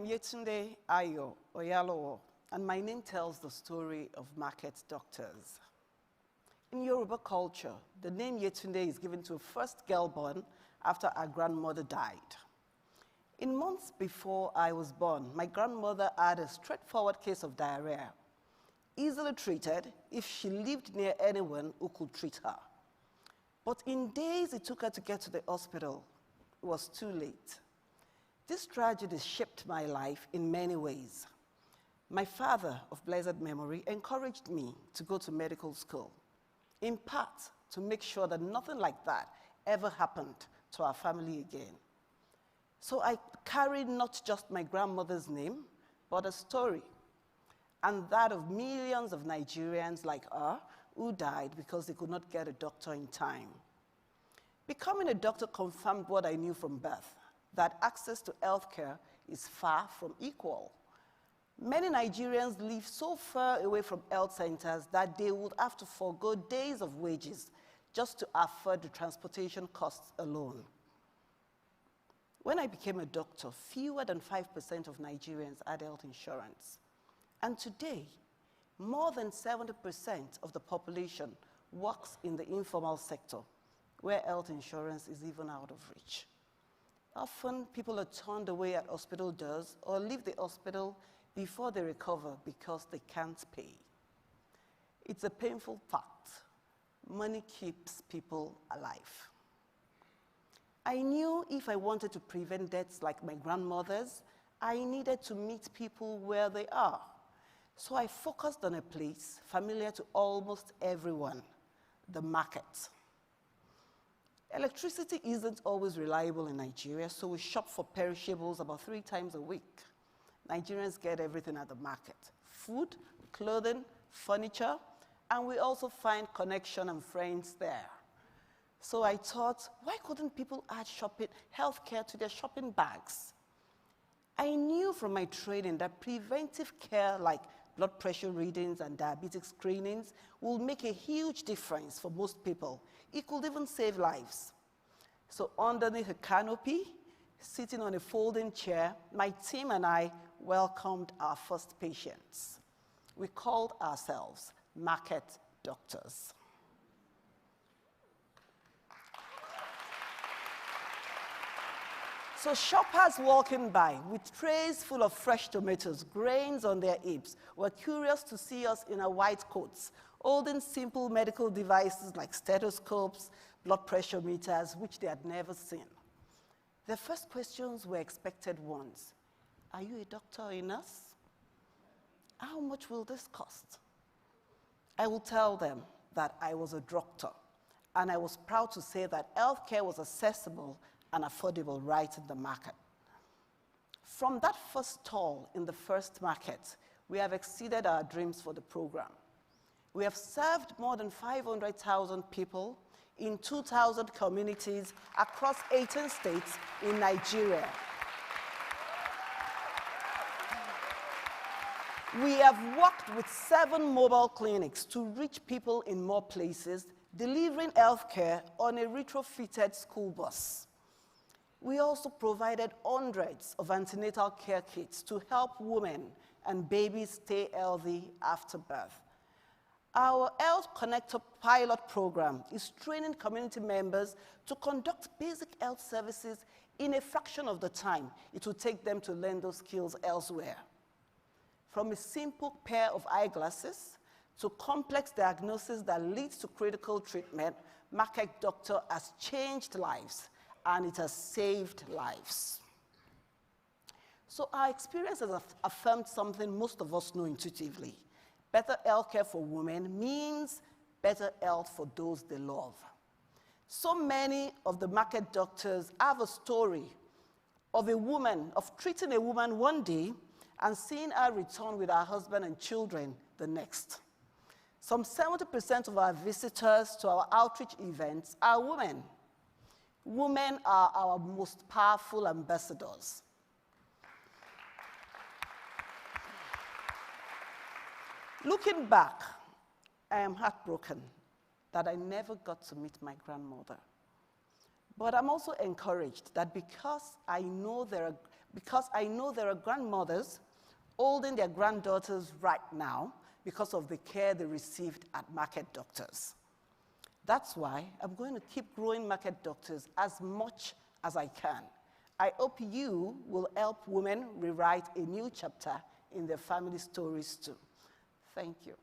Dryetiee Ayo Oyalowo, and my name tells the story of market doctors. In Yoruba culture, the name Yetunde is given to a first girl born after our grandmother died. In months before I was born, my grandmother had a straightforward case of diarrhea, easily treated if she lived near anyone who could treat her. But in days it took her to get to the hospital, it was too late. This tragedy shaped my life in many ways. My father, of blessed memory, encouraged me to go to medical school, in part to make sure that nothing like that ever happened to our family again. So I carried not just my grandmother's name, but a story, and that of millions of Nigerians like her who died because they could not get a doctor in time. Becoming a doctor confirmed what I knew from birth, that access to healthcare is far from equal. Many Nigerians live so far away from health centers that they would have to forego days of wages just to afford the transportation costs alone. When I became a doctor, fewer than 5% of Nigerians had health insurance. And today, more than 70% of the population works in the informal sector, where health insurance is even out of reach. Often, people are turned away at hospital doors or leave the hospital before they recover because they can't pay. It's a painful fact. Money keeps people alive. I knew if I wanted to prevent deaths like my grandmother's, I needed to meet people where they are. So I focused on a place familiar to almost everyone, the market. Electricity isn't always reliable in Nigeria, so we shop for perishables about 3 times a week. Nigerians get everything at the market: food, clothing, furniture, and we also find connection and friends there. So I thought, why couldn't people add healthcare to their shopping bags? I knew from my training that preventive care like blood pressure readings and diabetic screenings will make a huge difference for most people. It could even save lives. So underneath a canopy, sitting on a folding chair, my team and I welcomed our first patients. We called ourselves market doctors. So shoppers walking by with trays full of fresh tomatoes, grains on their hips, were curious to see us in our white coats, holding simple medical devices like stethoscopes, blood pressure meters, which they had never seen. Their first questions were expected ones. Are you a doctor or a nurse? How much will this cost? I will tell them that I was a doctor, and I was proud to say that healthcare was accessible and affordable right in the market. From that first stall in the first market, we have exceeded our dreams for the program. We have served more than 500,000 people in 2,000 communities across 18 states in Nigeria. We have worked with 7 mobile clinics to reach people in more places, delivering healthcare on a retrofitted school bus. We also provided hundreds of antenatal care kits to help women and babies stay healthy after birth. Our Health Connector pilot program is training community members to conduct basic health services in a fraction of the time it will take them to learn those skills elsewhere. From a simple pair of eyeglasses to complex diagnosis that leads to critical treatment, Market Doctor has changed lives, and it has saved lives. So our experience has affirmed something most of us know intuitively. Better healthcare for women means better health for those they love. So many of the market doctors have a story of treating a woman one day and seeing her return with her husband and children the next. Some 70% of our visitors to our outreach events are women. Women are our most powerful ambassadors. Looking back, I am heartbroken that I never got to meet my grandmother. But I'm also encouraged that because I know there are because I know there are grandmothers holding their granddaughters right now because of the care they received at Market Doctors. That's why I'm going to keep growing Market Doctors as much as I can. I hope you will help women rewrite a new chapter in their family stories too. Thank you.